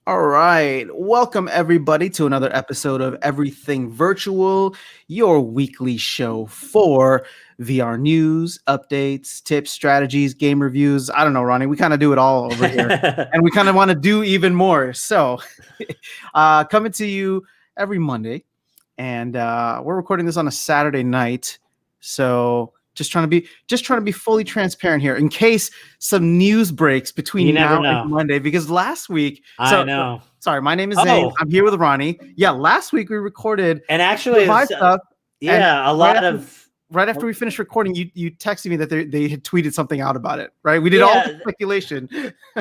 All right. Welcome, everybody, to another episode of Everything Virtual, your weekly show for VR news, updates, tips, strategies, game reviews. I don't know, Ronnie. We kind of do it all over here. And we kind of want to do even more. So, coming to you every Monday. And we're recording this on a Saturday night. So, just trying to be fully transparent here in case some news breaks between now and Monday, because last week I know. Sorry, my name is Zain. I'm here with Ronnie. Yeah, last week we recorded and actually stuff. Yeah, a lot of right after we finished recording, you texted me that they had tweeted something out about it. Right, we did all the speculation.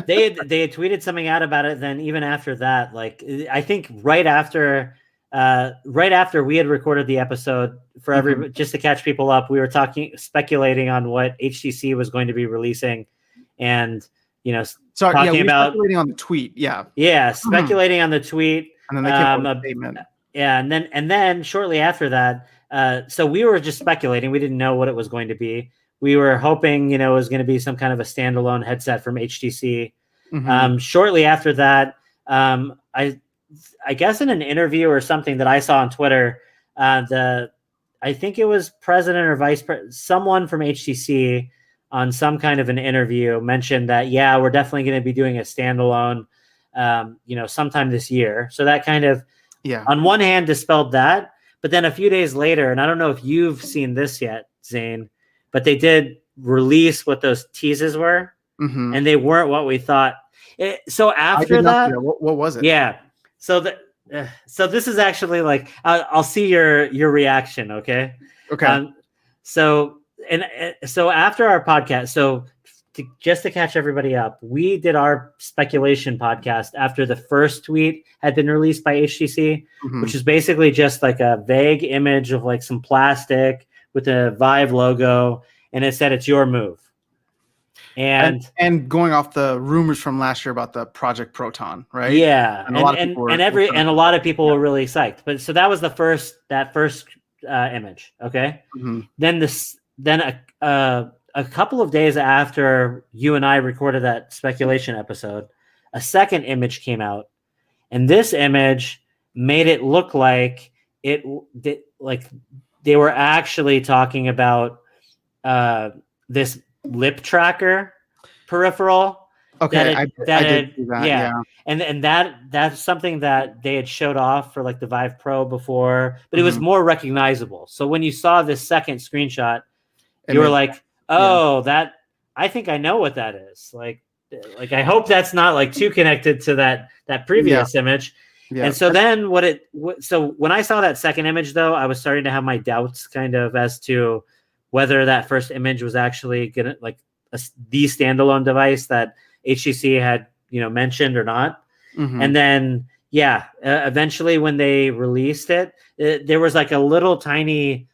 they had tweeted something out about it. Then even after that, like I think right after we had recorded the episode for just to catch people up, we were speculating on what HTC was going to be releasing, and speculating on the tweet, speculating on the tweet, and then they came with a statement. Yeah, and then shortly after that, so we were just speculating. We didn't know what it was going to be. We were hoping, it was going to be some kind of a standalone headset from HTC. Shortly after that, I guess in an interview or something that I saw on Twitter, I think it was president or vice president, someone from HTC on some kind of an interview mentioned that, we're definitely going to be doing a standalone, sometime this year. So that kind of, on one hand dispelled that, but then a few days later, and I don't know if you've seen this yet, Zane, but they did release what those teases were, and they weren't what we thought. So after that, what was it? Yeah. So so this is actually like, I'll see your reaction. Okay. So after our podcast, just to catch everybody up, we did our speculation podcast after the first tweet had been released by HTC, which is basically just like a vague image of like some plastic with a Vive logo, and it said it's your move. And going off the rumors from last year about the Project Proton, right? Yeah, and a lot of people were really psyched. But so that was that first image. Okay, then a couple of days after you and I recorded that speculation episode, a second image came out, and this image made it look like they were actually talking about this lip tracker peripheral. Okay, I did see that. Yeah. And that's something that they had showed off for like the Vive Pro before, but it was more recognizable. So when you saw this second screenshot, you were like, "Oh, that I think I know what that is." Like I hope that's not like too connected to that previous image. Yeah. And so then so when I saw that second image, though, I was starting to have my doubts kind of as to whether that first image was actually gonna like the standalone device that HTC had mentioned or not. And then eventually when they released it, there was like a little tiny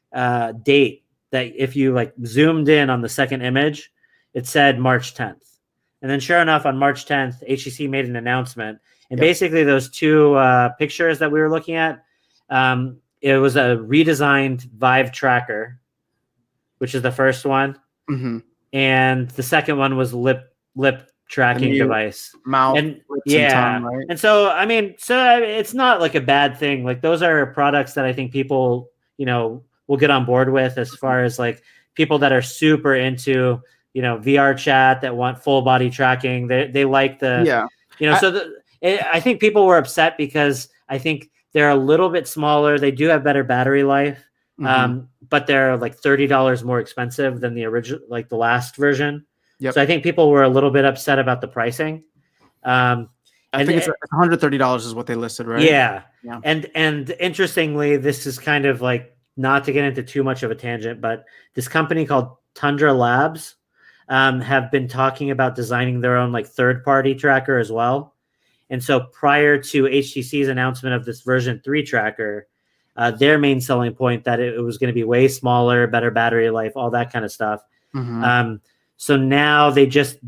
date that if you like zoomed in on the second image, it said March 10th. And then sure enough, on March 10th, HTC made an announcement. And basically those two pictures that we were looking at, it was a redesigned Vive Tracker, which is the first one. And the second one was lip tracking device. Mouth. And tongue, right? And so, I mean, it's not like a bad thing. Like those are products that I think people, will get on board with as far as like people that are super into, VR chat that want full body tracking. They like the, I think people were upset because I think they're a little bit smaller. They do have better battery life. But they're like $30 more expensive than the original, like the last version. So I think people were a little bit upset about the pricing. I think it's $130 is what they listed, right? Yeah. And interestingly, this is kind of like, not to get into too much of a tangent, but this company called Tundra Labs have been talking about designing their own like third-party tracker as well. And so prior to HTC's announcement of this version 3 tracker, their main selling point that it was going to be way smaller, better battery life, all that kind of stuff. So now they just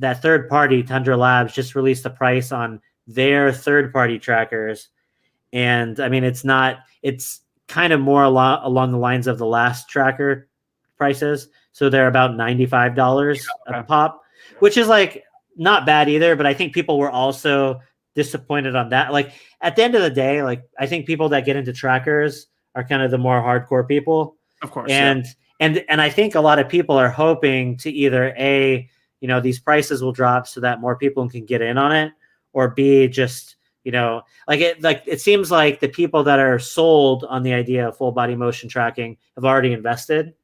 that third party Tundra Labs just released the price on their third party trackers, and I mean it's kind of more along the lines of the last tracker prices. So they're about $95 a pop, which is like not bad either. But I think people were also disappointed on that. Like at the end of the day, like I think people that get into trackers are kind of the more hardcore people. Of course. And I think a lot of people are hoping to either A, these prices will drop so that more people can get in on it, or B, just, it seems like the people that are sold on the idea of full body motion tracking have already invested.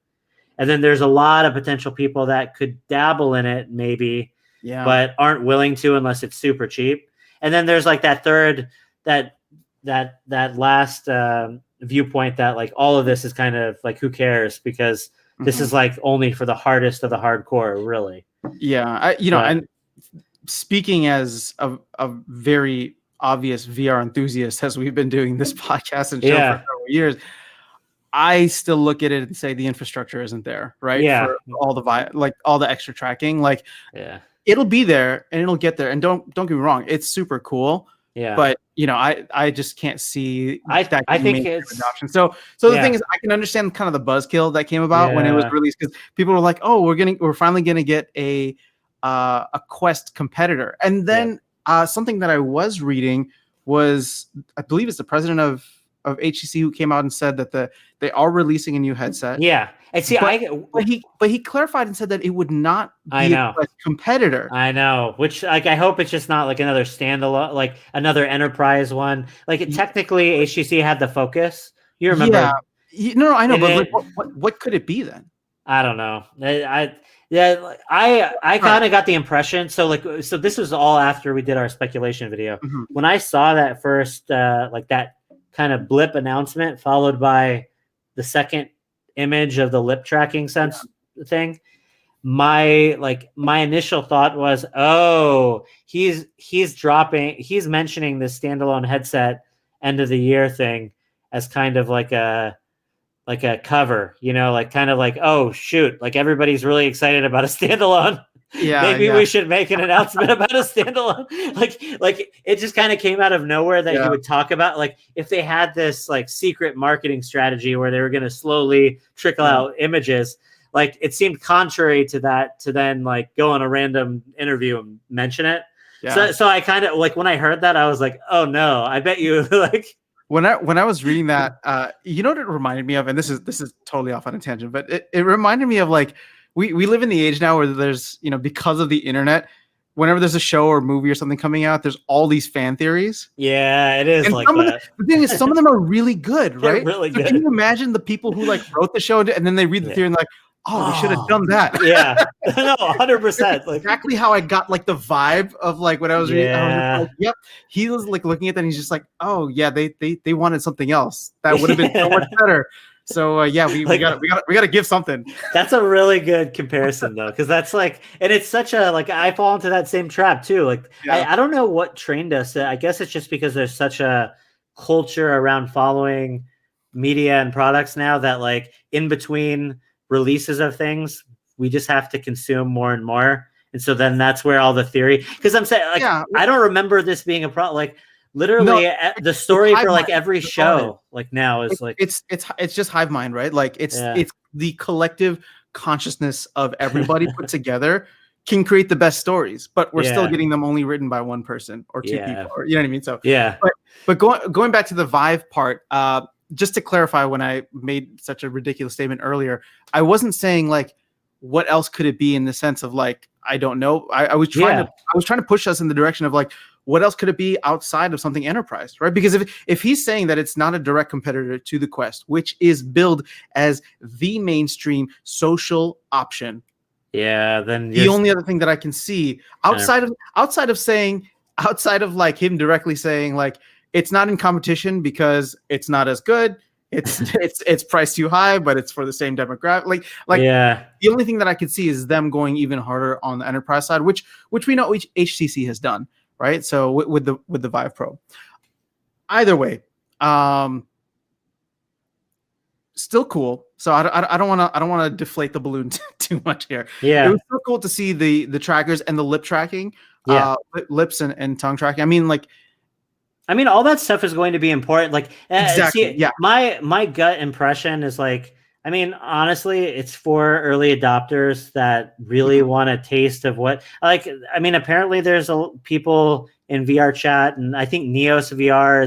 And then there's a lot of potential people that could dabble in it maybe, but aren't willing to unless it's super cheap. And then there's like that third, that last viewpoint that like all of this is kind of like, who cares? Because this is like only for the hardest of the hardcore, really. Yeah. And speaking as a very obvious VR enthusiast, as we've been doing this podcast and show for several years, I still look at it and say the infrastructure isn't there, right? Yeah. For all the extra tracking, it'll be there and it'll get there. And don't get me wrong, it's super cool. Yeah. But I just can't see that. I think it's adoption. So the thing is, I can understand kind of the buzzkill that came about when it was released, because people were like, "Oh, we're finally gonna get a Quest competitor." And then something that I was reading was, I believe it's the president of HTC who came out and said that they are releasing a new headset. Yeah. And see, but he clarified and said that it would not be a competitor. I know, which like I hope it's just not like another standalone, like another enterprise one. Like technically, HTC had the Focus. You remember? Yeah. No, I know, but what could it be then? I don't know. I kind of got the impression. So this was all after we did our speculation video. Mm-hmm. When I saw that first, like that kind of blip announcement followed by the second image of the lip tracking sense thing, my initial thought was, oh, he's mentioning this standalone headset end of the year thing as kind of like a cover, like kind of like, oh shoot, like everybody's really excited about a standalone. Maybe we should make an announcement about a standalone. Like it just kind of came out of nowhere that he would talk about, like if they had this like secret marketing strategy where they were going to slowly trickle out images. Like it seemed contrary to that to then like go on a random interview and mention it. So I kind of like, when I heard that, I was like, oh no, I bet you like. When I was reading that, you know what it reminded me of, and this is totally off on a tangent, but it reminded me of like, we live in the age now where there's, because of the internet, whenever there's a show or movie or something coming out, there's all these fan theories. Yeah, it is and like that. The thing is, some of them are really good, right? Really good. Can you imagine the people who like wrote the show and then they read the theory and like, oh, we should have done that. Yeah, no, 100%. Like exactly how I got like the vibe of like when I was reading. I was like, yep. He was like looking at that and he's just like, oh yeah, they wanted something else that would have been so much better. So we gotta give something. That's a really good comparison though, because that's like, and it's such a like, I fall into that same trap too. Like I don't know what trained us. I guess it's just because there's such a culture around following media and products now that like in between releases of things, we just have to consume more and more. And so then that's where all the theory, because I'm saying like, I don't remember this being a problem. Like literally the story for like every show like now is like it's just hive mind, right? Like it's the collective consciousness of everybody put together can create the best stories, but we're still getting them only written by one person or two people, or, you know what I mean? So but going back to the Vive part, just to clarify, when I made such a ridiculous statement earlier, I wasn't saying like what else could it be in the sense of like I don't know. I was trying to push us in the direction of like, what else could it be outside of something enterprise, right? Because if he's saying that it's not a direct competitor to the Quest, which is billed as the mainstream social option, then the only other thing that I can see outside of like him directly saying like it's not in competition because it's not as good, it's priced too high, but it's for the same demographic. The only thing that I could see is them going even harder on the enterprise side, which we know HTC has done. Right, so with the Vive Pro, either way, still cool. So I don't want to deflate the balloon too much here. Yeah, it was so cool to see the trackers and the lip tracking, lips and tongue tracking. I mean, all that stuff is going to be important. Like exactly. My gut impression is like I mean, honestly, it's for early adopters that really want a taste of what, like, I mean, apparently there's people in VR chat, and I think Neos VR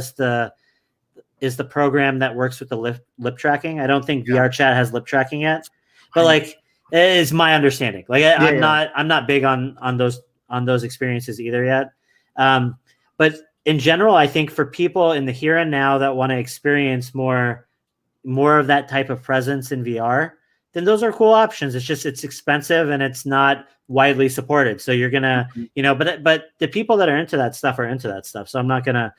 is the program that works with the lip tracking. I don't think VR chat has lip tracking yet, but like, it's my understanding. Like, I'm not big on those experiences either yet. But in general, I think for people in the here and now that want to experience more of that type of presence in VR, then those are cool options. It's just, it's expensive and it's not widely supported. So you're gonna, but the people that are into that stuff are into that stuff. So I'm not gonna,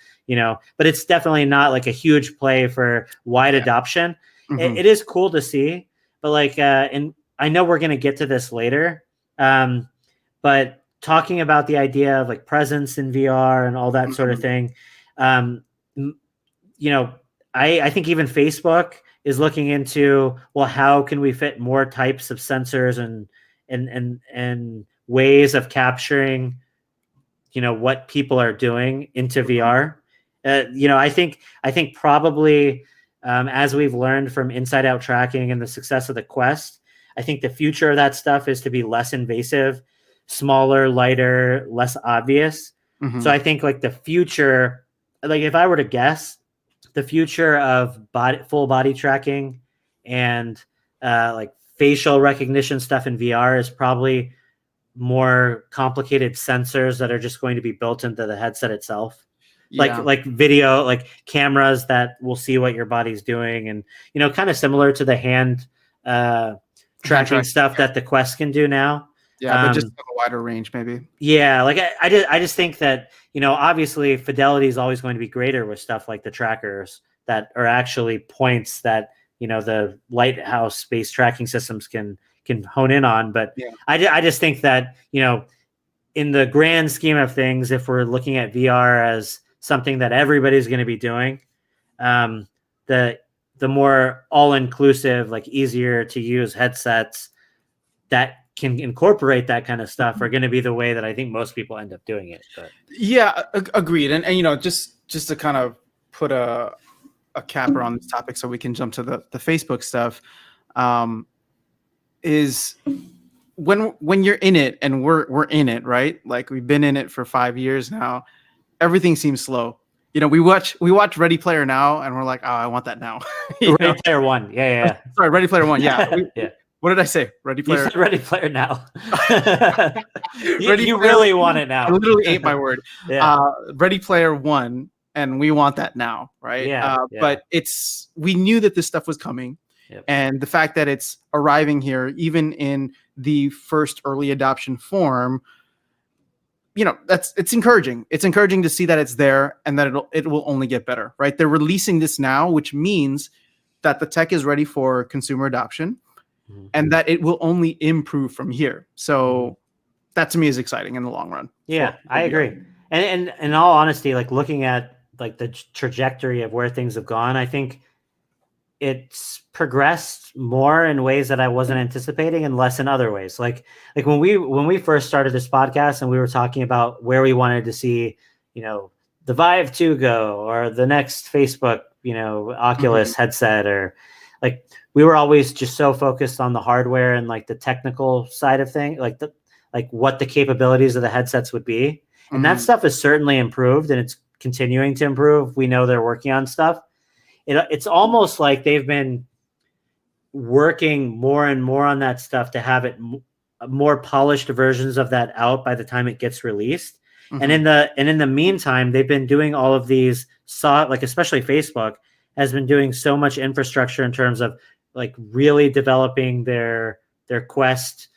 but it's definitely not like a huge play for wide adoption. It is cool to see, but like, and I know we're gonna get to this later, but talking about the idea of like presence in VR and all that sort of thing, I think even Facebook is looking into, well, how can we fit more types of sensors and ways of capturing, what people are doing into VR. I think probably as we've learned from inside out tracking and the success of the Quest, I think the future of that stuff is to be less invasive, smaller, lighter, less obvious. So I think like the future, like if I were to guess, the future of full body tracking and like facial recognition stuff in VR is probably more complicated sensors that are just going to be built into the headset itself. Like video, like cameras that will see what your body's doing, and kind of similar to the hand tracking stuff that the Quest can do now. Yeah, but just have a wider range, maybe. Yeah, like I just think that obviously fidelity is always going to be greater with stuff like the trackers that are actually points that the lighthouse based tracking systems can hone in on. But I just think that in the grand scheme of things, if we're looking at VR as something that everybody's going to be doing, the more all inclusive, like easier to use headsets that can incorporate that kind of stuff are going to be the way that I think most people end up doing it. But. Yeah, agreed. And just to kind of put a capper on this topic so we can jump to the Facebook stuff, is when you're in it, and we're in it, right? Like we've been in it for 5 years now. Everything seems slow. We watch Ready Player Now, and we're like, oh, I want that now. Ready Player One, yeah. Sorry, Ready Player One, yeah. Yeah. What did I say? Ready Player. You said Ready Player Now. you really want it now. I literally ate my word. Yeah. Ready Player One, and we want that now, right? Yeah. But we knew that this stuff was coming, and the fact that it's arriving here, even in the first early adoption form, it's encouraging. It's encouraging to see that it's there and that it will only get better, right? They're releasing this now, which means that the tech is ready for consumer adoption, and that it will only improve from here. So that to me is exciting in the long run. Yeah, I agree. And in all honesty, like looking at like the trajectory of where things have gone, I think it's progressed more in ways that I wasn't anticipating and less in other ways. Like when we first started this podcast and we were talking about where we wanted to see, the Vive 2 go, or the next Facebook, Oculus headset, or like we were always just so focused on the hardware and like the technical side of things, like what the capabilities of the headsets would be. And that stuff has certainly improved, and it's continuing to improve. We know they're working on stuff. It's almost like they've been working more and more on that stuff to have it more polished versions of that out by the time it gets released. And in the meantime, they've been doing all of these like especially Facebook has been doing so much infrastructure in terms of like really developing their Quest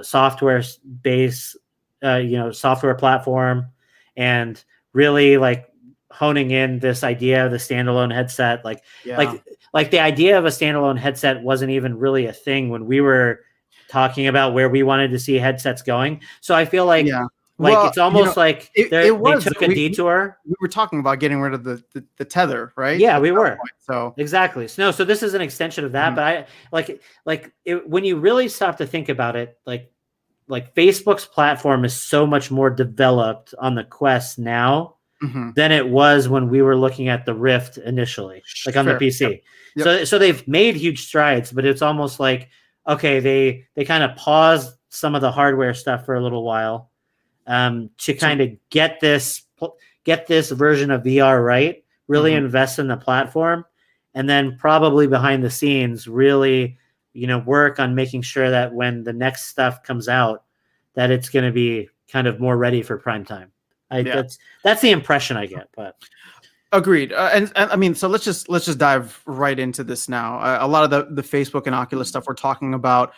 software base, software platform, and really like honing in this idea of the standalone headset. Like the idea of a standalone headset wasn't even really a thing when we were talking about where we wanted to see headsets going. So I feel like it's almost like they took a detour. We were talking about getting rid of the tether, right? Yeah, we were. So exactly. So this is an extension of that. But I when you really stop to think about it, like Facebook's platform is so much more developed on the Quest now than it was when we were looking at the Rift initially, like on the PC. So they've made huge strides, but it's almost like, okay, they kind of paused some of the hardware stuff for a little while to kind of get this version of VR right, really invest in the platform, and then probably behind the scenes really, work on making sure that when the next stuff comes out, that it's going to be kind of more ready for prime time. That's the impression I get. But agreed. And I mean, so let's just dive right into this now. A lot of the Facebook and Oculus stuff we're talking about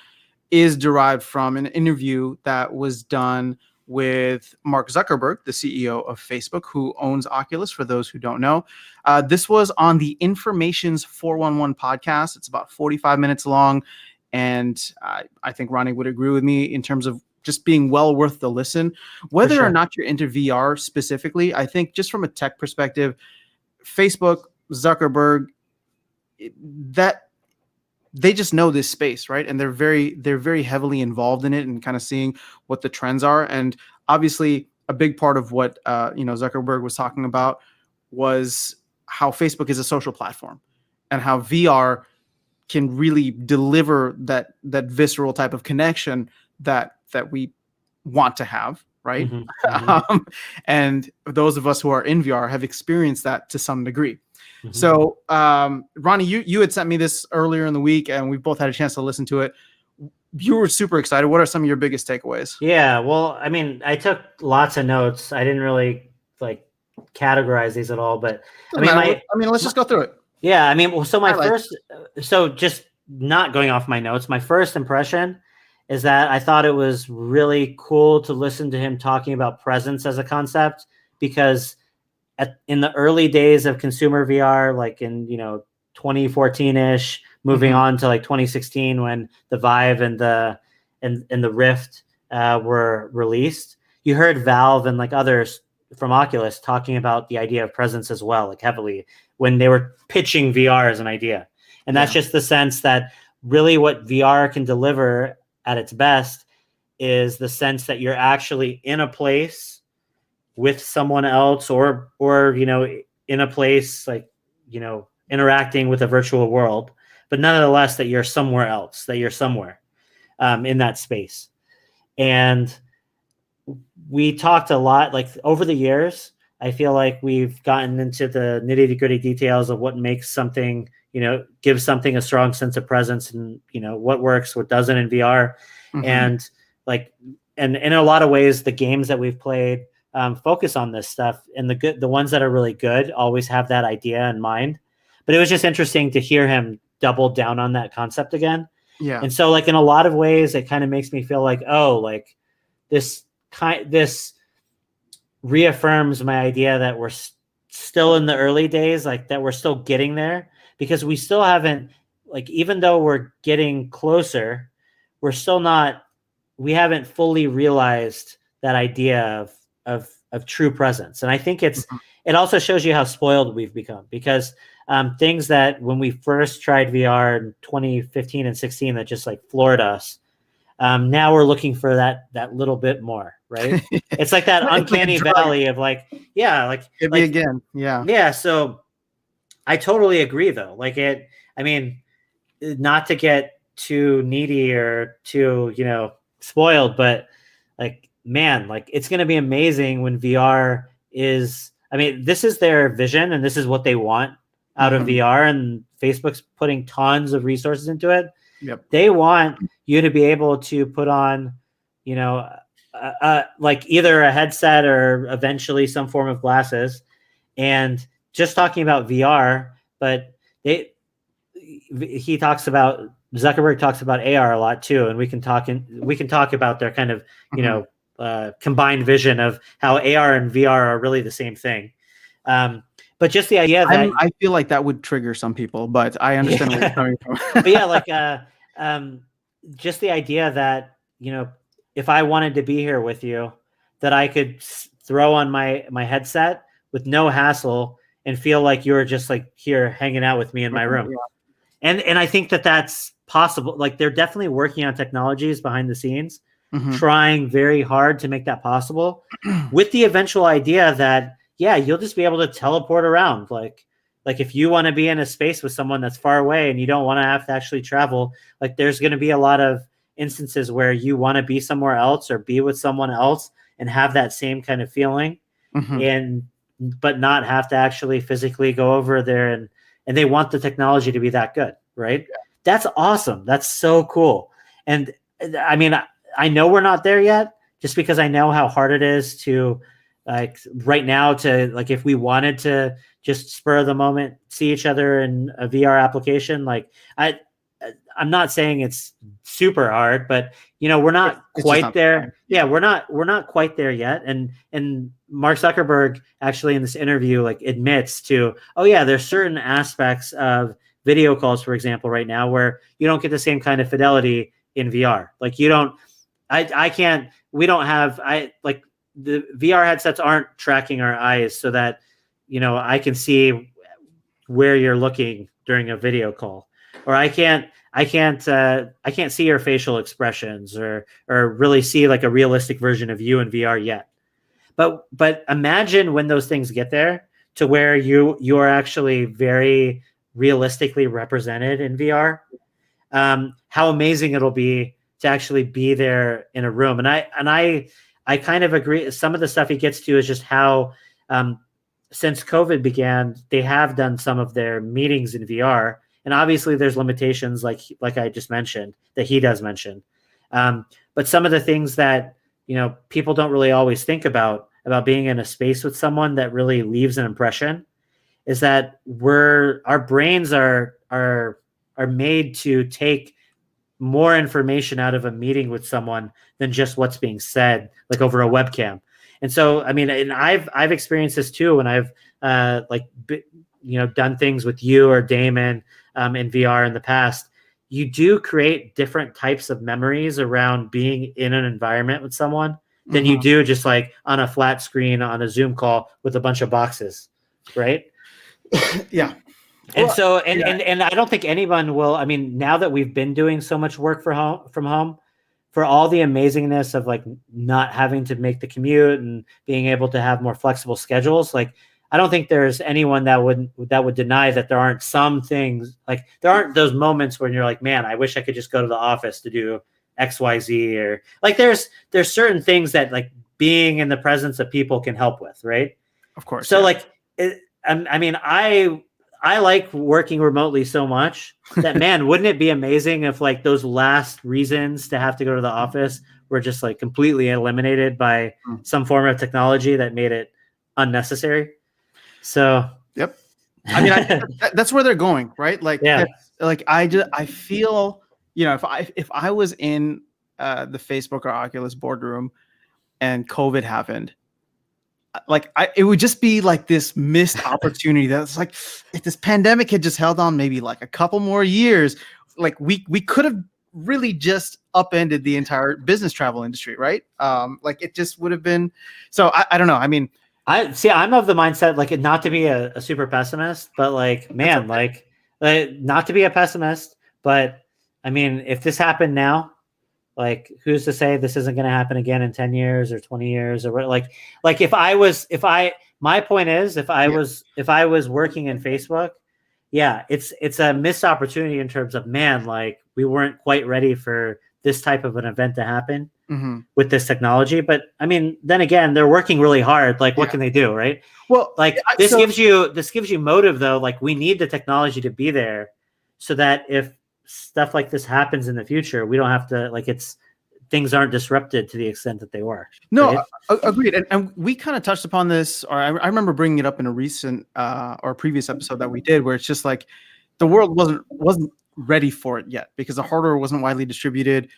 is derived from an interview that was done with Mark Zuckerberg, the CEO of Facebook, who owns Oculus, for those who don't know. This was on the Information's 411 podcast. It's about 45 minutes long. And I think Ronnie would agree with me in terms of just being well worth the listen. Whether or not you're into VR specifically, I think just from a tech perspective, Facebook, Zuckerberg, that they just know this space, right? And they're very heavily involved in it and kind of seeing what the trends are. And obviously, a big part of what Zuckerberg was talking about was how Facebook is a social platform and how VR can really deliver that visceral type of connection that we want to have, right? And those of us who are in VR have experienced that to some degree. So, Ronnie, you had sent me this earlier in the week, and we both had a chance to listen to it. You were super excited. What are some of your biggest takeaways? Yeah, well, I mean, I took lots of notes. I didn't really categorize these at all, but let's just go through it. Yeah, I mean, so just not going off my notes, my first impression is that I thought it was really cool to listen to him talking about presence as a concept, because in the early days of consumer VR, like in 2014-ish, moving on to 2016 when the Vive and the Rift were released, you heard Valve and others from Oculus talking about the idea of presence as well, heavily, when they were pitching VR as an idea. And that's just the sense that really what VR can deliver at its best is the sense that you're actually in a place with someone else or in a place interacting with a virtual world, but nonetheless that you're somewhere else, that you're somewhere in that space. And we talked a lot, over the years, I feel like we've gotten into the nitty-gritty details of what makes something, gives something a strong sense of presence, and, what works, what doesn't in VR. And and in a lot of ways, the games that we've played focus on this stuff, and the ones that are really good always have that idea in mind. But it was just interesting to hear him double down on that concept again. Yeah. And so in a lot of ways, it kind of makes me feel this reaffirms my idea that we're still in the early days, that we're still getting there, because we still haven't, even though we're getting closer, we're still not, we haven't fully realized that idea of true presence. And I think it also shows you how spoiled we've become, because things that when we first tried VR in 2015 and 16 that just floored us, now we're looking for that little bit more, right? It's like that uncanny valley of hit me again. Yeah. So I totally agree though. Not to get too needy or too, spoiled, but it's going to be amazing when VR is, this is their vision and this is what they want out of VR, and Facebook's putting tons of resources into it. Yep. They want you to be able to put on, either a headset or eventually some form of glasses, and just talking about VR, but Zuckerberg talks about AR a lot too, and we can talk about their kind of combined vision of how AR and VR are really the same thing. But just the idea that I feel like that would trigger some people, but I understand where you're coming from. But just the idea that if I wanted to be here with you, that I could throw on my headset with no hassle and feel like you're just here hanging out with me in my room. Yeah. And I think that that's possible. They're definitely working on technologies behind the scenes, trying very hard to make that possible, with the eventual idea that yeah, you'll just be able to teleport around. Like if you want to be in a space with someone that's far away and you don't want to have to actually travel, like there's going to be a lot of instances where you want to be somewhere else or be with someone else and have that same kind of feeling, and but not have to actually physically go over there, and they want the technology to be that good, right? Yeah. That's awesome. That's so cool. And I mean, I know we're not there yet, just because I know how hard it is to, like, right now, to, like, if we wanted to just spur of the moment see each other in a VR application, like I'm not saying it's super hard, but we're not quite there. Yeah, we're not quite there yet. And Mark Zuckerberg actually in this interview like admits to, oh yeah, there's certain aspects of video calls, for example, right now where you don't get the same kind of fidelity in VR. Like you don't, I can't, we don't have, like the VR headsets aren't tracking our eyes so that, I can see where you're looking during a video call, or I can't see your facial expressions or really see like a realistic version of you in VR yet. But imagine when those things get there to where you are actually very realistically represented in VR. How amazing it'll be to actually be there in a room. And I kind of agree. Some of the stuff he gets to is just how, since COVID began, they have done some of their meetings in VR. And obviously there's limitations like I just mentioned, that he does mention. But some of the things that, people don't really always think about being in a space with someone that really leaves an impression is that our brains are made to take more information out of a meeting with someone than just what's being said, like over a webcam. And so, I mean, and I've experienced this too when I've done things with you or Damon in VR in the past. You do create different types of memories around being in an environment with someone than you do just like on a flat screen on a Zoom call with a bunch of boxes, right? Yeah. And so, and I don't think anyone will. I mean, now that we've been doing so much work from home, for all the amazingness of like not having to make the commute and being able to have more flexible schedules, like I don't think there's anyone that would deny that there aren't some things, like there aren't those moments when you're like, man, I wish I could just go to the office to do XYZ, or like there's certain things that like being in the presence of people can help with, right? Of course. So like, I mean, I like working remotely so much that, man, wouldn't it be amazing if like those last reasons to have to go to the office were just like completely eliminated by some form of technology that made it unnecessary? So, yep. I mean, that's where they're going, right? Like, yeah. Like I feel, if I was in the Facebook or Oculus boardroom and COVID happened, like it would just be like this missed opportunity that's like, if this pandemic had just held on maybe like a couple more years, like we could have really just upended the entire business travel industry, right? Like it just would have been. So I don't know. I mean, I'm of the mindset, like, not to be a super pessimist, but like, man, like not to be a pessimist, but I mean, if this happened now, like, who's to say this isn't going to happen again in 10 years or 20 years or what? Like my point is, if I was working in Facebook, yeah, it's a missed opportunity in terms of, man, like we weren't quite ready for this type of an event to happen with this technology. But I mean, then again, they're working really hard. Like, what can they do? Right. Well, like this gives you motive though. Like, we need the technology to be there so that if stuff like this happens in the future, we don't have to, like, things aren't disrupted to the extent that they were. No, right? Agreed. And we kind of touched upon this, or I remember bringing it up in a recent or previous episode that we did, where it's just like the world wasn't ready for it yet because the hardware wasn't widely distributed.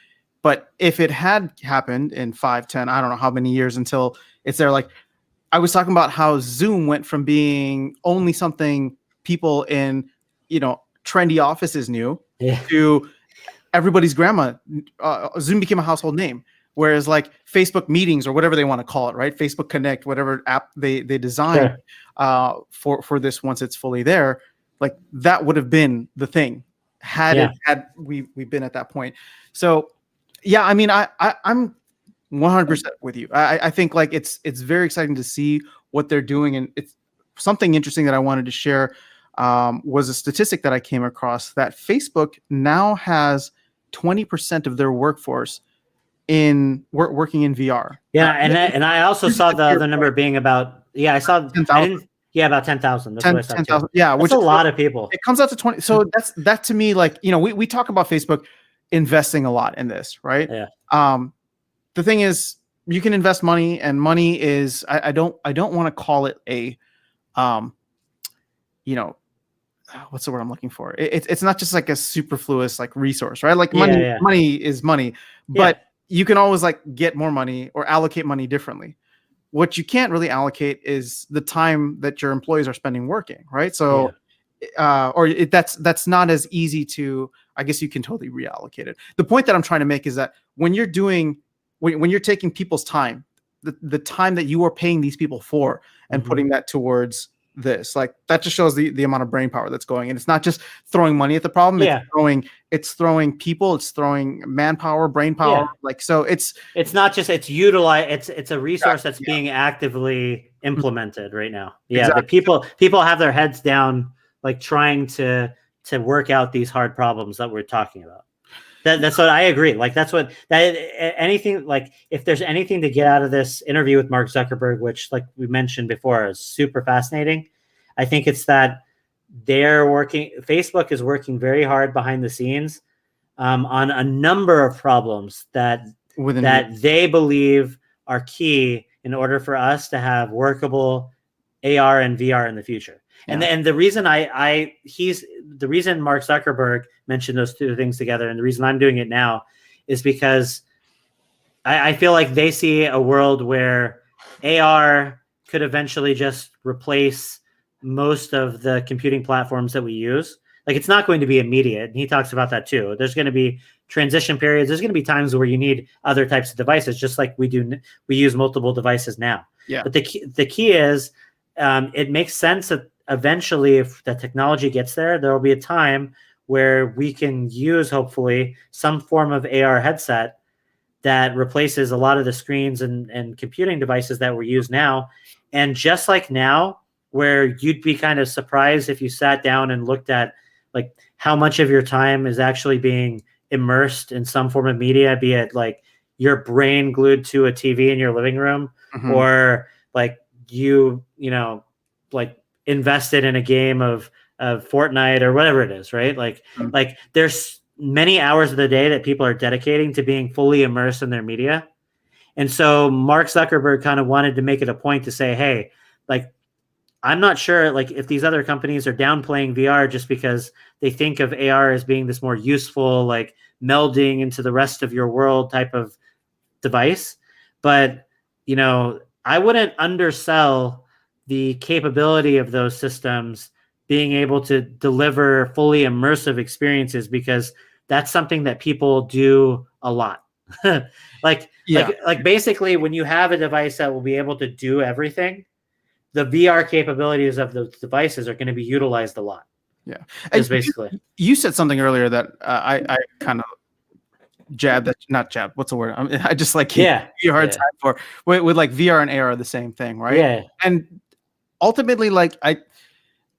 But if it had happened in 5, 10, I don't know how many years until it's there, like I was talking about how Zoom went from being only something people in, trendy offices knew to everybody's grandma. Zoom became a household name. Whereas like Facebook meetings or whatever they want to call it, right? Facebook Connect, whatever app they design for this, once it's fully there, like that would have been the thing had we've been at that point. So yeah, I mean, I'm 100% with you. I think like it's very exciting to see what they're doing. And it's something interesting that I wanted to share was a statistic that I came across that Facebook now has 20% of their workforce working in VR. Yeah, and I also saw the other number being about I saw 10,000. About 10,000. That's what I saw 10,000. too. Yeah, which is a lot of people. It comes out to 20. So that to me, like, we talk about Facebook investing a lot in this, right? Yeah. The thing is, you can invest money, and money is I don't want to call it a what's the word I'm looking for? It's not just like a superfluous like resource, right? Like money is money, but you can always like get more money or allocate money differently. What you can't really allocate is the time that your employees are spending working, right? So, that's not as easy to. I guess you can totally reallocate it. The point that I'm trying to make is that when you're taking people's time, the time that you are paying these people for, and putting that towards this, like, that just shows the amount of brain power that's going. And it's not just throwing money at the problem. It's throwing people, it's throwing manpower, brain power. Like, so it's not just, it's a resource that's being actively implemented right now. The people have their heads down, like, trying to work out these hard problems that we're talking about. That's what I agree. Like, anything, like, if there's anything to get out of this interview with Mark Zuckerberg, which, like we mentioned before, is super fascinating, I think it's that Facebook is working very hard behind the scenes on a number of problems that they believe are key in order for us to have workable AR and VR in the future. And the reason the reason Mark Zuckerberg mentioned those two things together, and the reason I'm doing it now, is because I feel like they see a world where AR could eventually just replace most of the computing platforms that we use. Like, it's not going to be immediate. And he talks about that too. There's going to be transition periods. There's going to be times where you need other types of devices, just like we use multiple devices now. Yeah. But the key is, it makes sense that eventually, if the technology gets there will be a time where we can use, hopefully, some form of AR headset that replaces a lot of the screens and computing devices that we use now. And just like now, where you'd be kind of surprised if you sat down and looked at, like, how much of your time is actually being immersed in some form of media, be it like your brain glued to a TV in your living room, or like like invested in a game of Fortnite or whatever it is, right? Like there's many hours of the day that people are dedicating to being fully immersed in their media. And so Mark Zuckerberg kind of wanted to make it a point to say, hey, like, I'm not sure, like, if these other companies are downplaying VR just because they think of AR as being this more useful, like, melding into the rest of your world type of device. But, I wouldn't undersell the capability of those systems being able to deliver fully immersive experiences, because that's something that people do a lot. Like basically, when you have a device that will be able to do everything, the VR capabilities of those devices are going to be utilized a lot. Yeah. Just basically. You said something earlier that I kind of not jab. What's the word? I just like give you a hard time for with like VR and AR are the same thing, right? Yeah. And ultimately, like,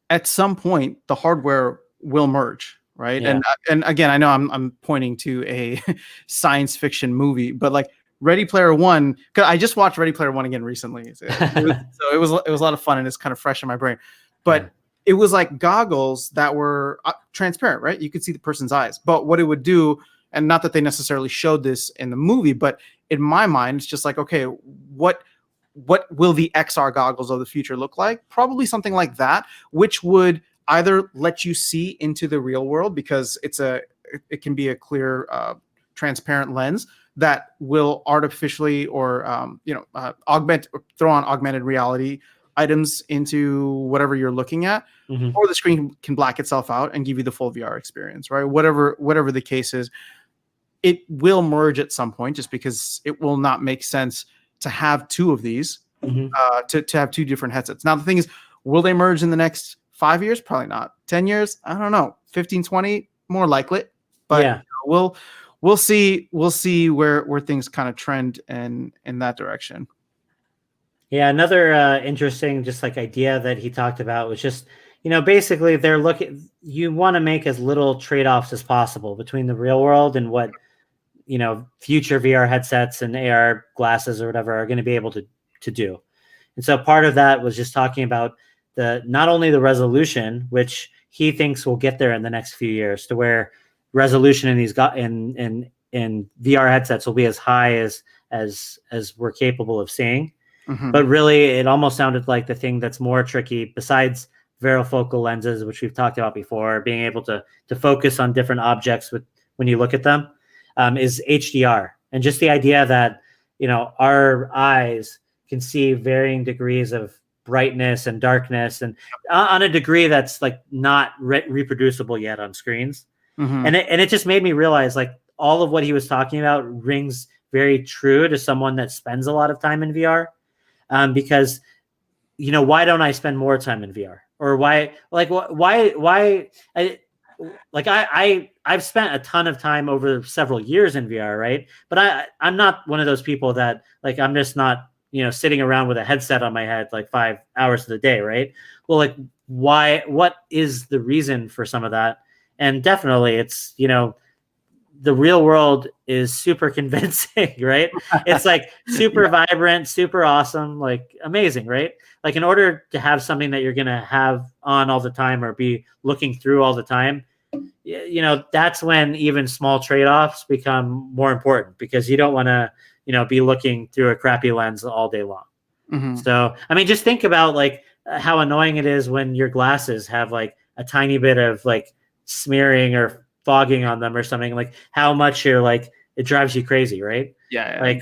at some point the hardware will merge, right? Yeah. And again, I know I'm pointing to a science fiction movie, but like Ready Player One, because I just watched Ready Player One again recently, so it was a lot of fun, and it's kind of fresh in my brain. But it was like goggles that were transparent, right? You could see the person's eyes, but what it would do, and not that they necessarily showed this in the movie, but in my mind, it's just like, okay, what will the XR goggles of the future look like? Probably something like that, which would either let you see into the real world, because it can be a clear, transparent lens that will artificially or throw on augmented reality items into whatever you're looking at, or the screen can black itself out and give you the full VR experience, right? Whatever the case is, it will merge at some point, just because it will not make sense to have two of these, to have two different headsets. Now, the thing is, will they merge in the next 5 years? Probably not. 10 years? I don't know. 15, 20, more likely. But we'll see where things kind of trend in that direction. Yeah, another interesting just like idea that he talked about was just, basically they're looking, you want to make as little trade-offs as possible between the real world and what, future VR headsets and AR glasses or whatever are going to be able to do. And so part of that was just talking about not only the resolution, which he thinks will get there in the next few years, to where resolution in these in VR headsets will be as high as we're capable of seeing. Mm-hmm. But really, it almost sounded like the thing that's more tricky, besides varifocal lenses, which we've talked about before, being able to focus on different objects when you look at them, is HDR, and just the idea that our eyes can see varying degrees of brightness and darkness, and on a degree that's like not reproducible yet on screens. Mm-hmm. And it just made me realize like all of what he was talking about rings very true to someone that spends a lot of time in VR. Because why don't I spend more time in VR? Or why I've spent a ton of time over several years in VR, right? But I'm not one of those people that like, I'm just not sitting around with a headset on my head like 5 hours of the day, right? Well, like what is the reason for some of that? And definitely it's the real world is super convincing, right? It's like super vibrant, super awesome, like amazing, right? Like in order to have something that you're going to have on all the time or be looking through all the time, that's when even small trade-offs become more important, because you don't want to, be looking through a crappy lens all day long. Mm-hmm. So, I mean, just think about like how annoying it is when your glasses have like a tiny bit of like smearing or fogging on them or something, like how much you're like, it drives you crazy, right? Yeah. Like,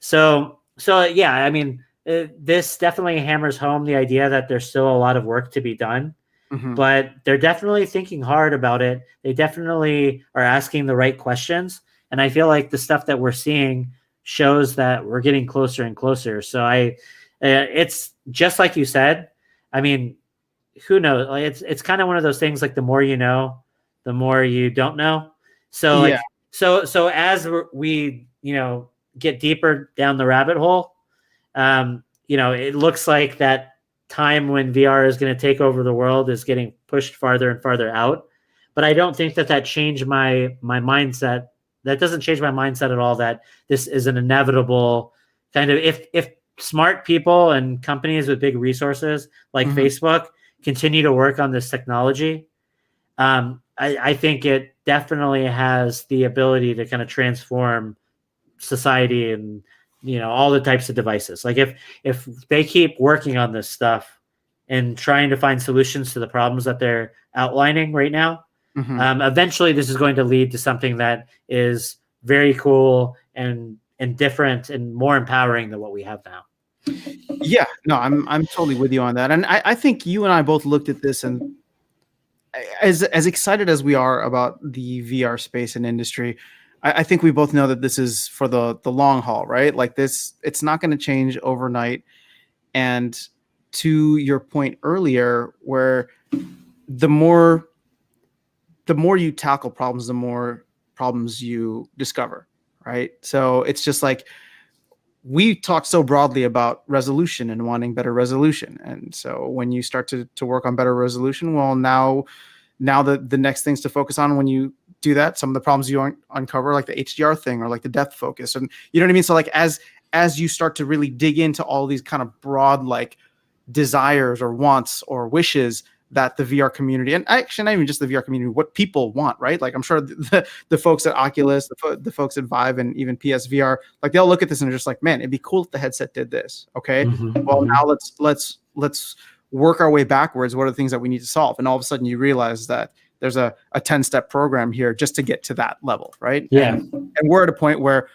so yeah, I mean, this definitely hammers home the idea that there's still a lot of work to be done, Mm-hmm. but they're definitely thinking hard about it. They definitely are asking the right questions. And I feel like the stuff that we're seeing shows that we're getting closer and closer. So it's just like you said, I mean, who knows? Like, it's kind of one of those things, like the more you know, the more you don't know. So like, so as we get deeper down the rabbit hole, it looks like that time when VR is going to take over the world is getting pushed farther and farther out. But I don't think that changed my mindset. That doesn't change my mindset at all, that this is an inevitable kind of, if smart people and companies with big resources like Mm-hmm. Facebook continue to work on this technology, I think it definitely has the ability to kind of transform society and all the types of devices. Like if they keep working on this stuff and trying to find solutions to the problems that they're outlining right now, Mm-hmm. eventually this is going to lead to something that is very cool and different and more empowering than what we have now. Yeah, no, I'm totally with you on that. And I think you and I both looked at this, and as excited as we are about the VR space and industry, I think we both know that this is for the long haul, right? Like this, it's not going to change overnight. And to your point earlier, where the more you tackle problems, the more problems you discover, right? So it's just like, we talk so broadly about resolution and wanting better resolution. And so when you start to work on better resolution, well, now the next things to focus on when you do that, some of the problems you uncover, like the HDR thing or like the depth focus. And you know what I mean? So like as you start to really dig into all these kind of broad like desires or wants or wishes that the VR community, and actually not even just the VR community, what people want, right? Like I'm sure the folks at Oculus, the folks at Vive, and even PSVR, like they'll look at this and they're just like, man, it'd be cool if the headset did this. Okay, well now let's work our way backwards. What are the things that we need to solve? And all of a sudden you realize that there's a 10-step program here just to get to that level, right? Yeah. And we're at a point where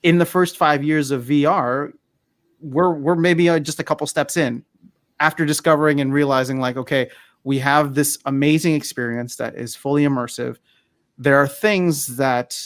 in the first 5 years of VR, we're maybe just a couple steps in, after discovering and realizing like, okay, we have this amazing experience that is fully immersive. There are things that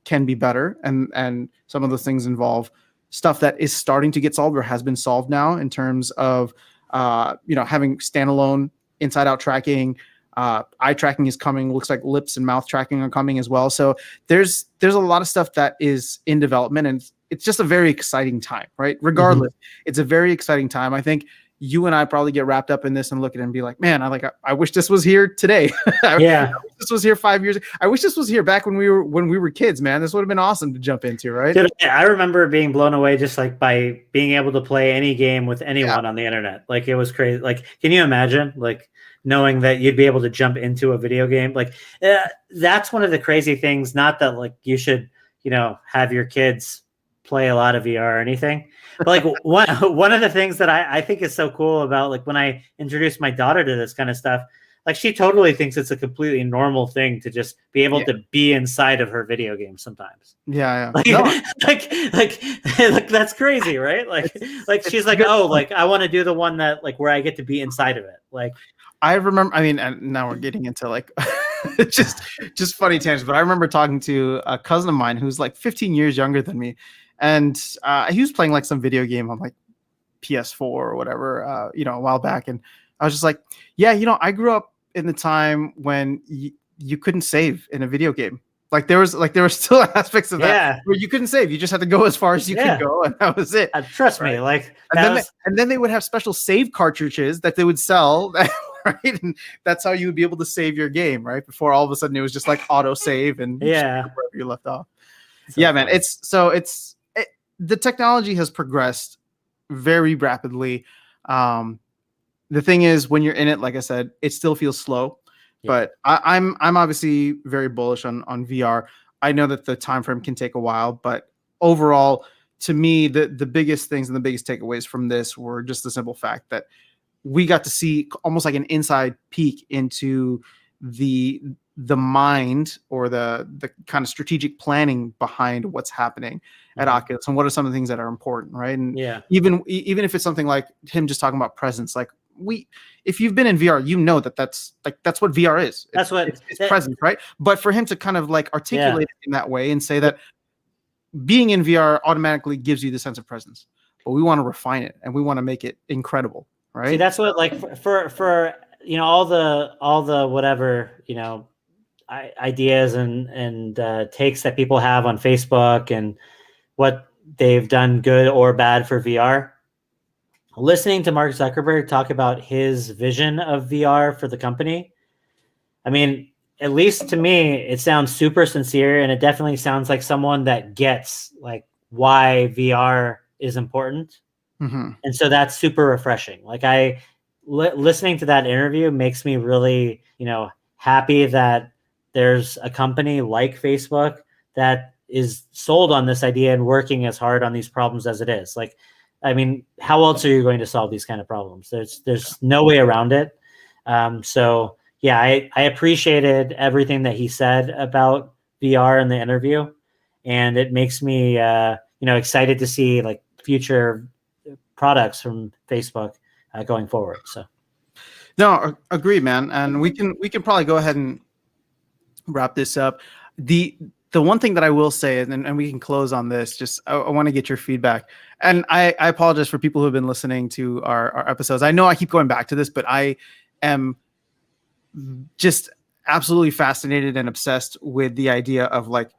can be better. And some of those things involve stuff that is starting to get solved or has been solved now, in terms of, having standalone inside out tracking. Eye tracking is coming. Looks like lips and mouth tracking are coming as well. So there's a lot of stuff that is in development, it's just a very exciting time, right? Regardless, it's a very exciting time. I think you and I probably get wrapped up in this and look at it and be like, man, I wish this was here today. I wish this was here 5 years ago. I wish this was here back when we were kids, man. This would have been awesome to jump into, right? Dude, I remember being blown away just like by being able to play any game with anyone on the internet. Like, it was crazy. Like, can you imagine like knowing that you'd be able to jump into a video game? Like, that's one of the crazy things. Not that like you should, have your kids play a lot of VR or anything. But like one of the things that I think is so cool about like when I introduced my daughter to this kind of stuff, like she totally thinks it's a completely normal thing to just be able to be inside of her video game sometimes. Yeah. Like, no. like that's crazy, right? Like she's like, oh, like I want to do the one that like where I get to be inside of it. Like I remember, I mean, and now we're getting into like just funny tangents, but I remember talking to a cousin of mine who's like 15 years younger than me. And he was playing like some video game on like PS4 or whatever, a while back. And I was just like, yeah, I grew up in the time when you couldn't save in a video game. Like there were still aspects of that where you couldn't save. You just had to go as far as you could go, and that was it. Trust me, like, and then they would have special save cartridges that they would sell, right? And that's how you would be able to save your game, right? Before all of a sudden it was just like auto save and wherever you left off. So man, the technology has progressed very rapidly. The thing is, when you're in it, like I said, it still feels slow. But I'm obviously very bullish on VR. I know that the time frame can take a while, but overall, to me, the biggest things and the biggest takeaways from this were just the simple fact that we got to see almost like an inside peek into the mind or the kind of strategic planning behind what's happening at Oculus and what are some of the things that are important, right? And even if it's something like him just talking about presence, like if you've been in VR, that's what VR is. It's presence, right? But for him to kind of like articulate it in that way and say that being in VR automatically gives you the sense of presence, but we want to refine it and we want to make it incredible, right? See, that's what like for all the whatever ideas and takes that people have on Facebook and what they've done good or bad for VR. Listening to Mark Zuckerberg talk about his vision of VR for the company, I mean, at least to me, it sounds super sincere, and it definitely sounds like someone that gets like why VR is important. And so that's super refreshing. Like listening to that interview makes me really, happy that there's a company like Facebook that is sold on this idea and working as hard on these problems as it is. Like, I mean, how else are you going to solve these kind of problems? There's no way around it. So yeah, I appreciated everything that he said about VR in the interview, and it makes me, excited to see like future products from Facebook going forward. So, no, agreed, man. And we can probably go ahead and wrap this up. The one thing that I will say, and we can close on this, just I want to get your feedback. And I apologize for people who have been listening to our episodes. I know I keep going back to this, but I am just absolutely fascinated and obsessed with the idea of like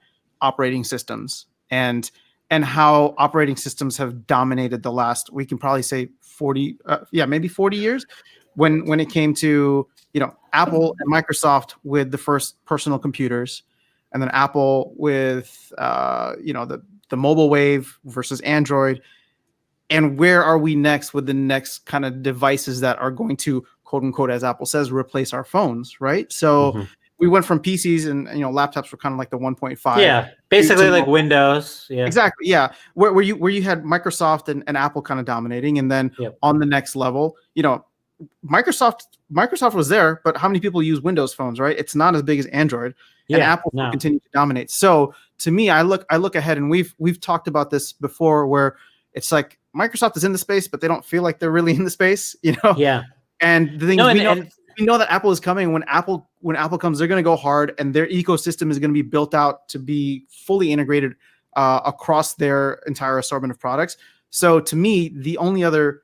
operating systems and how operating systems have dominated the last, we can probably say 40, maybe 40 years when it came to, Apple and Microsoft with the first personal computers, and then Apple with, the mobile wave versus Android. And where are we next with the next kind of devices that are going to, quote unquote, as Apple says, replace our phones, right? So we went from PCs and, laptops were kind of like the 1.5. Yeah, basically like Windows. Yeah, exactly. Yeah, where you had Microsoft and Apple kind of dominating. And then on the next level, Microsoft was there, but how many people use Windows phones, right? It's not as big as Android. And Apple will continue to dominate. So to me, I look ahead, and we've talked about this before, where it's like Microsoft is in the space, but they don't feel like they're really in the space, Yeah. And the thing is, we know that Apple is coming. When Apple comes, they're going to go hard, and their ecosystem is going to be built out to be fully integrated across their entire assortment of products. So to me, the only other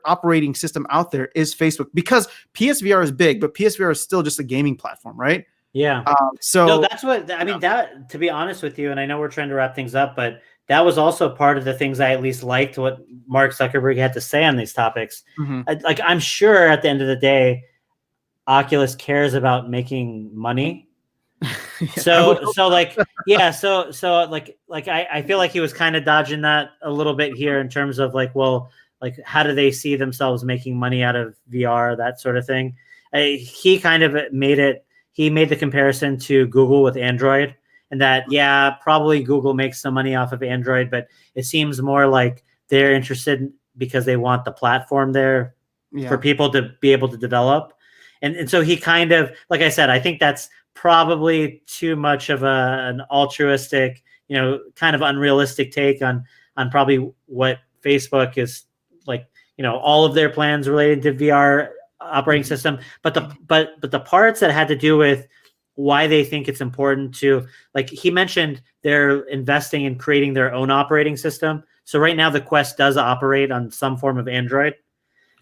operating system out there is Facebook, because PSVR is big, but PSVR is still just a gaming platform, right? Yeah. So no, that's what I mean. That, to be honest with you, and I know we're trying to wrap things up, but that was also part of the things I at least liked what Mark Zuckerberg had to say on these topics. Like, I'm sure at the end of the day, Oculus cares about making money. So like, yeah, so like I feel like he was kind of dodging that a little bit here in terms of like, well, like, how do they see themselves making money out of VR, that sort of thing. He kind of made the comparison to Google with Android, and that, yeah, probably Google makes some money off of Android, but it seems more like they're interested because they want the platform there for people to be able to develop. And so he kind of, like I said, I think that's probably too much of an altruistic, kind of unrealistic take on probably what Facebook is like, all of their plans related to VR operating system. But the parts that had to do with why they think it's important to, like, he mentioned they're investing in creating their own operating system. So right now the Quest does operate on some form of Android,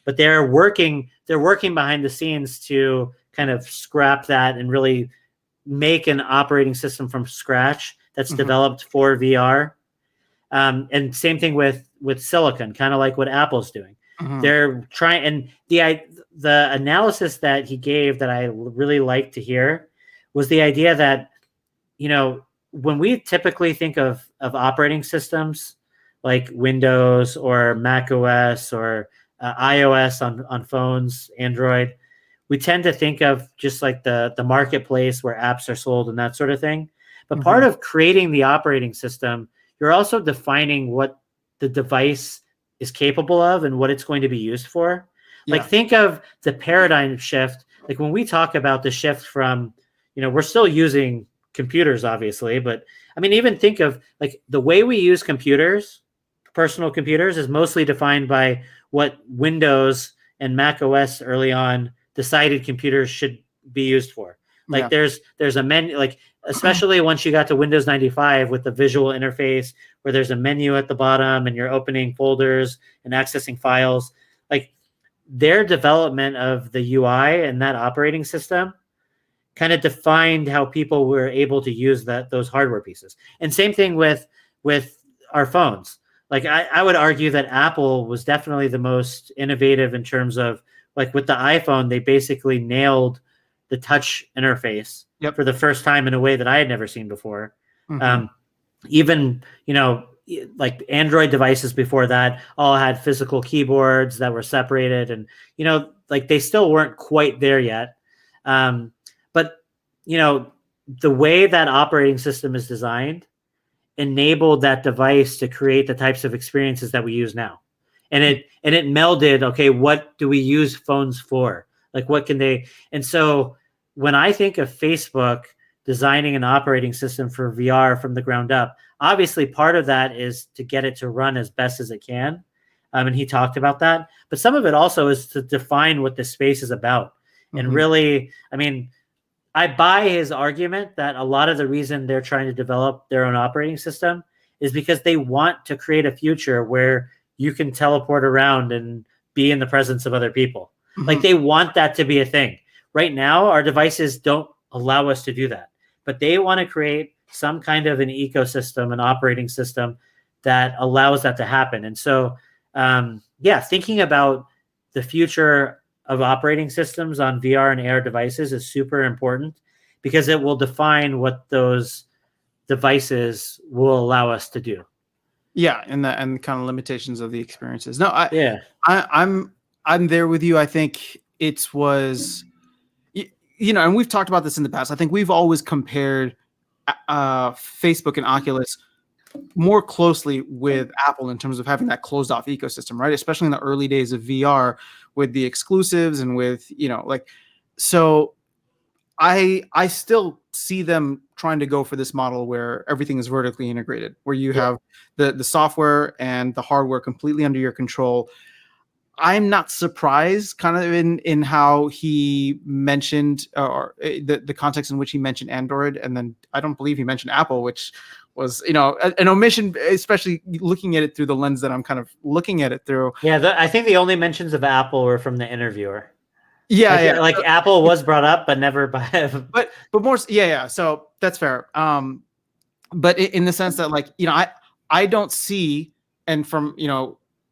but they're working behind the scenes to kind of scrap that and really make an operating system from scratch that's developed for VR. And same thing with silicon, kind of like what Apple's doing. They're trying, and the analysis that he gave that I really like to hear was the idea that, when we typically think of operating systems like Windows or Mac OS or iOS on phones, Android, we tend to think of just like the marketplace where apps are sold and that sort of thing. But part of creating the operating system, you're also defining what the device is capable of and what it's going to be used for. Yeah. Like, think of the paradigm shift. Like, when we talk about the shift from, we're still using computers, obviously, but I mean, even think of like the way we use computers, personal computers, is mostly defined by what Windows and Mac OS early on decided computers should be used for. Like, there's a menu, like, especially once you got to Windows 95 with the visual interface where there's a menu at the bottom and you're opening folders and accessing files. Like, their development of the UI and that operating system kind of defined how people were able to use those hardware pieces. And same thing with our phones. Like, I would argue that Apple was definitely the most innovative in terms of, like, with the iPhone, they basically nailed the touch interface for the first time in a way that I had never seen before. Even, like Android devices before that all had physical keyboards that were separated, and, like, they still weren't quite there yet. But, the way that operating system is designed enabled that device to create the types of experiences that we use now. And it melded, okay, what do we use phones for? Like, what can they? And so when I think of Facebook designing an operating system for VR from the ground up, obviously part of that is to get it to run as best as it can. And he talked about that. But some of it also is to define what the space is about. And really, I mean, I buy his argument that a lot of the reason they're trying to develop their own operating system is because they want to create a future where you can teleport around and be in the presence of other people. Like, they want that to be a thing. Right now, our devices don't allow us to do that, but they want to create some kind of an ecosystem, an operating system that allows that to happen. And so, thinking about the future of operating systems on VR and AR devices is super important, because it will define what those devices will allow us to do. Yeah, and the kind of limitations of the experiences. No, I'm there with you. I think it was, and we've talked about this in the past. I think we've always compared Facebook and Oculus more closely with Apple in terms of having that closed off ecosystem, right? Especially in the early days of VR with the exclusives and with, so I still see them trying to go for this model where everything is vertically integrated, where you have the software and the hardware completely under your control. I'm not surprised kind of in how he mentioned or the context in which he mentioned Android. And then I don't believe he mentioned Apple, which was, an omission, especially looking at it through the lens that I'm kind of looking at it through. Yeah. I think the only mentions of Apple were from the interviewer. Yeah. Like Apple was brought up, but never by, but more. Yeah. So that's fair. But in the sense that, like, I don't see, and from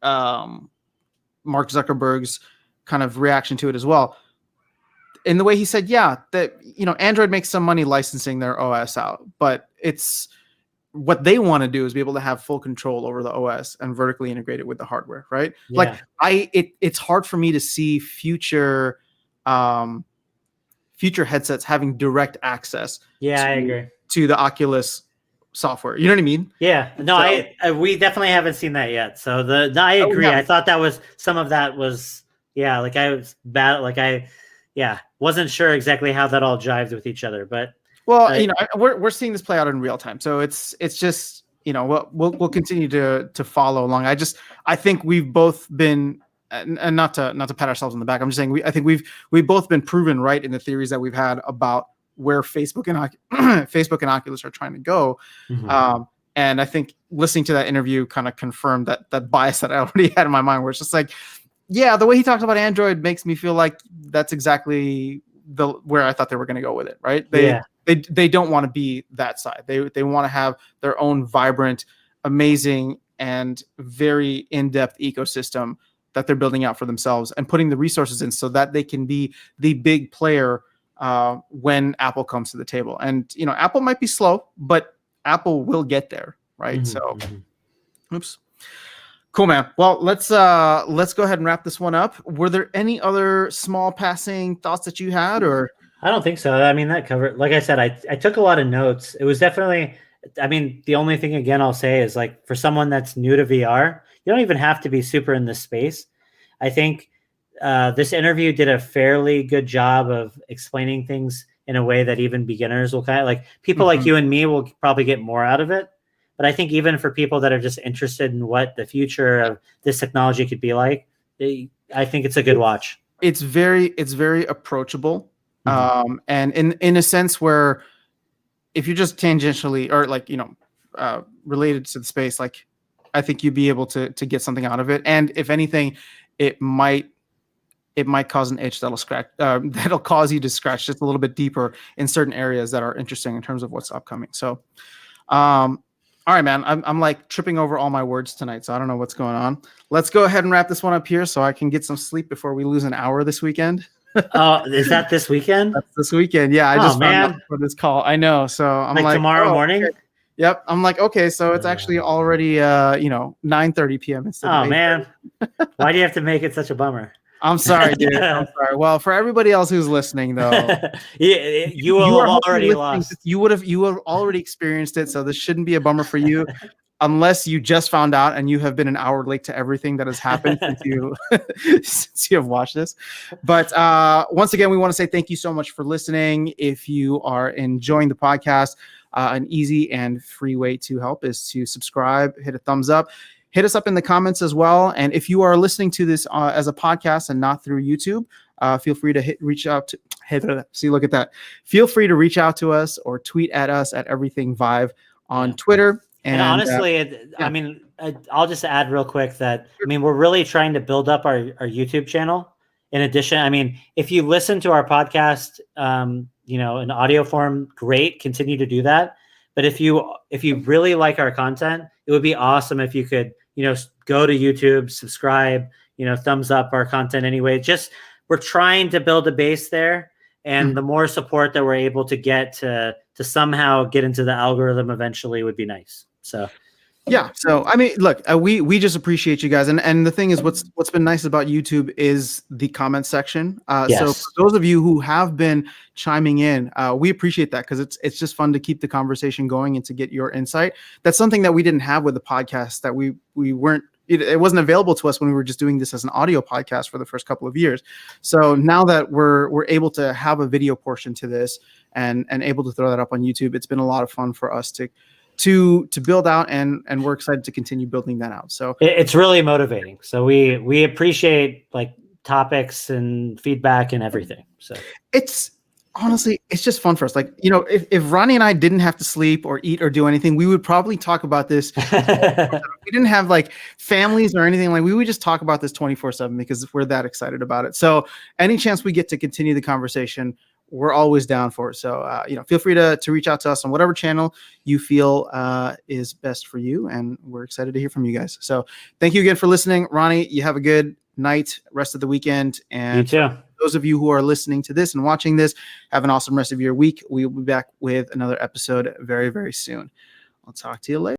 Mark Zuckerberg's kind of reaction to it as well, in the way he said, yeah, that Android makes some money licensing their OS out, but it's what they want to do is be able to have full control over the OS and vertically integrate it with the hardware, right? Yeah. Like it's hard for me to see future headsets having direct access I agree to the Oculus software. You know what I mean? Yeah. No, we definitely haven't seen that yet. So I agree. I thought that was some of that was like I was bad. Like I wasn't sure exactly how that all jived with each other, but we're seeing this play out in real time. So it's just we'll continue to follow along. I think we've both been, and not to pat ourselves on the back, I'm just saying I think we've both been proven right in the theories that we've had about where Facebook and Oculus are trying to go. Mm-hmm. And I think listening to that interview kind of confirmed that bias that I already had in my mind, where it's just like, yeah, the way he talks about Android makes me feel like that's exactly where I thought they were going to go with it, right? They don't want to be that side. They want to have their own vibrant, amazing, and very in-depth ecosystem that they're building out for themselves and putting the resources in so that they can be the big player when Apple comes to the table. And Apple might be slow, but Apple will get there, right? Mm-hmm. So, oops. Cool, man. Well, let's go ahead and wrap this one up. Were there any other small passing thoughts that you had, or? I don't think so. I mean, that covered, like I said, I took a lot of notes. It was definitely, I mean, the only thing again I'll say is, like, for someone that's new to VR, you don't even have to be super in this space. I think this interview did a fairly good job of explaining things in a way that even beginners will kind of, like, people like you and me will probably get more out of it. But I think even for people that are just interested in what the future of this technology could be like, I think it's a good watch. It's very approachable. And in a sense where if you're just tangentially or like, related to the space, like, I think you'd be able to get something out of it. And if anything, it might cause an itch that'll cause you to scratch just a little bit deeper in certain areas that are interesting in terms of what's upcoming. So, all right, man, I'm like tripping over all my words tonight, so I don't know what's going on. Let's go ahead and wrap this one up here so I can get some sleep before we lose an hour this weekend. Oh, is that this weekend? That's this weekend. Yeah, I just found out for this call. I know. So I'm like tomorrow morning? Okay. Yep. I'm like, okay, so it's actually already 9:30 p.m. instead of 8:30. Man. Why do you have to make it such a bummer? I'm sorry, dude. I'm sorry. Well, for everybody else who's listening, though, you will have already lost. You would have already experienced it, so this shouldn't be a bummer for you, unless you just found out and you have been an hour late to everything that has happened since you have watched this. But once again, we want to say thank you so much for listening. If you are enjoying the podcast, an easy and free way to help is to subscribe, hit a thumbs up. Hit us up in the comments as well. And if you are listening to this as a podcast and not through YouTube, feel free to reach out to look at that. Feel free to reach out to us or tweet at us at Everything Vive on Twitter. And honestly, I mean, I'll just add real quick that, I mean, we're really trying to build up our YouTube channel. In addition, I mean, if you listen to our podcast, in audio form, great, continue to do that. But if you really like our content, it would be awesome if you could, go to YouTube, subscribe, thumbs up our content anyway. Just, we're trying to build a base there. And the more support that we're able to get to somehow get into the algorithm eventually would be nice. So, yeah. So, I mean, look, we just appreciate you guys. And the thing is, what's been nice about YouTube is the comment section. Yes. So for those of you who have been chiming in, we appreciate that because it's just fun to keep the conversation going and to get your insight. That's something that we didn't have with the podcast, that we weren't, it wasn't available to us when we were just doing this as an audio podcast for the first couple of years. So now that we're able to have a video portion to this and able to throw that up on YouTube, it's been a lot of fun for us to build out, and we're excited to continue building that out. So it's really motivating. So we appreciate like topics and feedback and everything. So it's honestly just fun for us. Like, if Ronnie and I didn't have to sleep or eat or do anything, we would probably talk about this. We didn't have like families or anything, like we would just talk about this 24/7 because we're that excited about it. So any chance we get to continue the conversation, we're always down for it. So, feel free to reach out to us on whatever channel you feel is best for you. And we're excited to hear from you guys. So thank you again for listening. Ronnie, you have a good night, rest of the weekend. And you too. Those of you who are listening to this and watching this, have an awesome rest of your week. We will be back with another episode very, very soon. I'll talk to you later.